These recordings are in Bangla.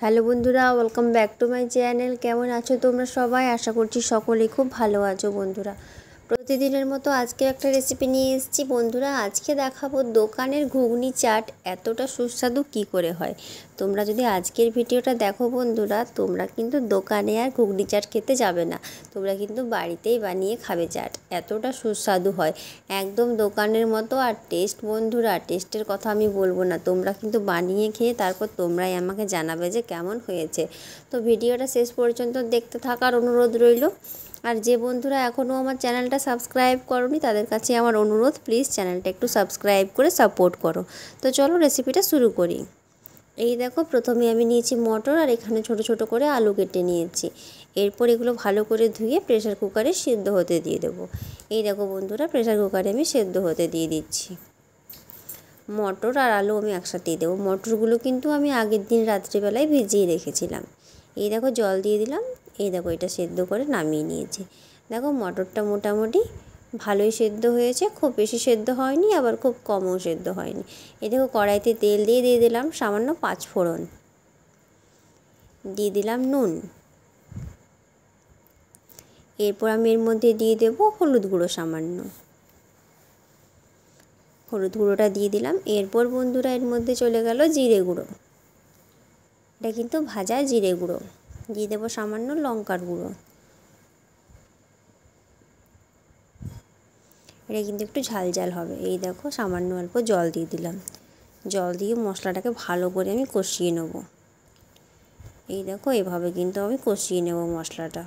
হ্যালো বন্ধুরা, welcome back to my channel. কেমন আছো তোমরা সবাই? আশা করছি সকলেই খুব ভালো আছো বন্ধুরা। প্রতিদিনের মতো আজকে একটা রেসিপি নিয়ে এসেছি বন্ধুরা। আজকে দেখাবো দোকানের ঘুগনি চাট এতটা সুস্বাদু কি করে হয়। তোমরা যদি আজকের ভিডিওটা দেখো বন্ধুরা, তোমরা কিন্তু দোকানে আর ঘুগনি চাট খেতে যাবে না, তোমরা কিন্তু বাড়িতেই বানিয়ে খাবে চাট। এতটা সুস্বাদু হয়, একদম দোকানের মতো। আর টেস্ট বন্ধুরা, টেস্টের কথা আমি বলবো না, তোমরা কিন্তু বানিয়ে খেয়ে তারপর তোমরাই আমাকে জানাবে যে কেমন হয়েছে। তো ভিডিওটা শেষ পর্যন্ত দেখতে থাকার অনুরোধ রইল। আর যে বন্ধুরা এখনও আমার চ্যানেলটা সাবস্ক্রাইব করোনি, তাদের কাছে আমার অনুরোধ, প্লিজ চ্যানেলটা একটু সাবস্ক্রাইব করে সাপোর্ট করো। তো চলো রেসিপিটা শুরু করি। এই দেখো, প্রথমে আমি নিয়েছি মটর, আর এখানে ছোট ছোট করে আলু কেটে নিয়েছি। এরপর এগুলো ভালো করে ধুয়ে প্রেসার কুকারে সেদ্ধ হতে দিয়ে দেবো। এই দেখো বন্ধুরা, প্রেসার কুকারে আমি সেদ্ধ হতে দিয়ে দিচ্ছি। মটর আর আলু আমি একসাথেই দেবো। মটরগুলো কিন্তু আমি আগের দিন রাত্রিবেলায় ভিজিয়ে রেখেছিলাম। এই দেখো জল দিয়ে দিলাম। এই দেখো এটা সেদ্ধ করে নামিয়ে নিয়েছি। দেখো মটরটা মোটামুটি ভালোই সেদ্ধ হয়েছে, খুব বেশি সেদ্ধ হয়নি, আবার খুব কমও সেদ্ধ হয়নি। এই দেখো কড়াইতে তেল দিয়ে দিলাম সামান্য 5 ফোড়ন, দিয়ে দিলাম নুন। এরপর আমি এর মধ্যে দিয়ে দেবো হলুদ গুঁড়ো সামান্য। হলুদ গুঁড়োটা দিয়ে দিলাম। এরপর বন্ধুরা এর মধ্যে চলে গেল জিরে গুঁড়ো। এটা কিন্তু ভাজা জিরে গুঁড়ো। দিয়ে দেবো সামান্য লঙ্কার গুঁড়ো। এটা কিন্তু একটু ঝাল ঝাল হবে। এই দেখো সামান্য অল্প জল দিয়ে দিলাম। জল দিয়ে মশলাটাকে ভালো করে আমি কষিয়ে নেব। এই দেখো এভাবে কিন্তু আমি কষিয়ে নেব মশলাটা।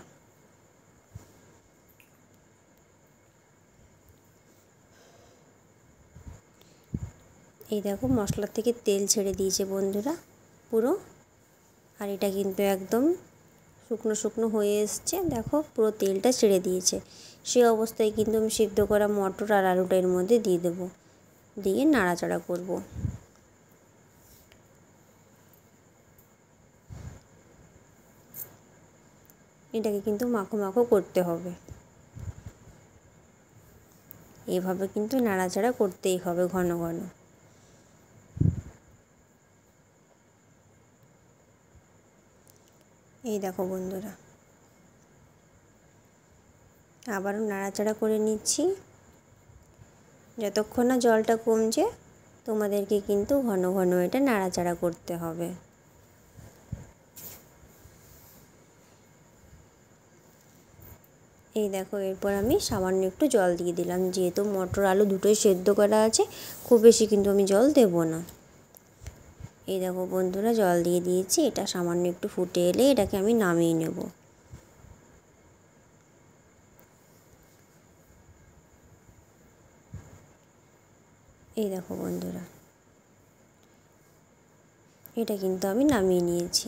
এই দেখো মশলা থেকে তেল ছেড়ে দিয়েছে বন্ধুরা পুরো। আর এটা কিন্তু একদম শুকনো শুকনো হয়ে এসছে। দেখো পুরো তেলটা ছেড়ে দিয়েছে। সেই অবস্থায় কিন্তু আমি সিদ্ধ করা মটর আর আলুটা এর মধ্যে দিয়ে দেবো, দিয়ে নাড়াচাড়া করব। এটাকে কিন্তু মাখো মাখো করতে হবে। এভাবে কিন্তু নাড়াচাড়া করতেই হবে ঘন ঘন। এই দেখো বন্ধুরা, আবারও নাড়াচাড়া করে নিচ্ছি। যতক্ষণ না জলটা কমছে তোমাদেরকে কিন্তু ঘন ঘন এটা নাড়াচাড়া করতে হবে। এই দেখো এরপর আমি সামান্য একটু জল দিয়ে দিলাম, যেহেতু মটর আলু দুটোই সেদ্ধ করা আছে, খুব বেশি কিন্তু আমি জল দেব না। এই দেখো বন্ধুরা জল দিয়ে দিয়েছি। এটা সামান্য একটু ফুটে এলে এটাকে আমি নামিয়ে নেব। এই দেখো বন্ধুরা, এটা কিন্তু আমি নামিয়ে নিয়েছি।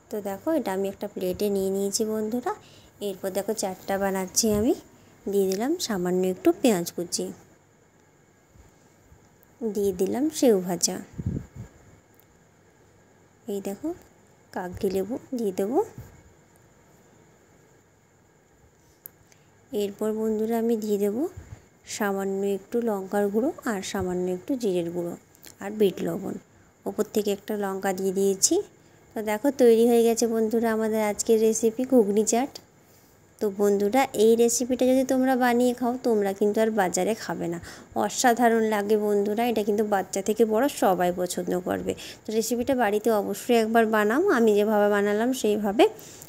তো দেখো এটা আমি একটা প্লেটে নিয়ে নিয়েছি বন্ধুরা। এরপর দেখো চাটটা বানাচ্ছি আমি। দিয়ে দিলাম সামান্য একটু পেঁয়াজ কুচি, দিয়ে দিলাম সেউ ভাজা। এই দেখো কাগজি লেবু দিয়ে দেবো। এরপর বন্ধুরা আমি দিয়ে দেবো সামান্য একটু লঙ্কার গুঁড়ো, আর সামান্য একটু জিরের গুঁড়ো, আর বিট লবণ। ওপর থেকে একটা লঙ্কা দিয়ে দিয়েছি। তো দেখো তৈরি হয়ে গেছে বন্ধুরা আমাদের আজকের রেসিপি ঘুগনি চাট। তো বন্ধুরা এই রেসিপিটা যদি তোমরা বানিয়ে খাও, তোমরা কিন্তু আর বাজারে খাবে না। অসাধারণ লাগে বন্ধুরা, এটা কিন্তু বাচ্চা থেকে বড় সবাই পছন্দ করবে। তো রেসিপিটা বাড়িতে অবশ্যই একবার বানাও, আমি যেভাবে বানালাম সেইভাবে,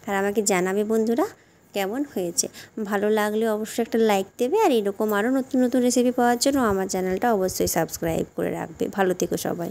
আর আমাকে জানাবে বন্ধুরা কেমন হয়েছে। ভালো লাগলে অবশ্যই একটা লাইক দেবে, আর এরকম আরও নতুন নতুন রেসিপি পাওয়ার জন্য আমার চ্যানেলটা অবশ্যই সাবস্ক্রাইব করে রাখবে। ভালো থেকো সবাই।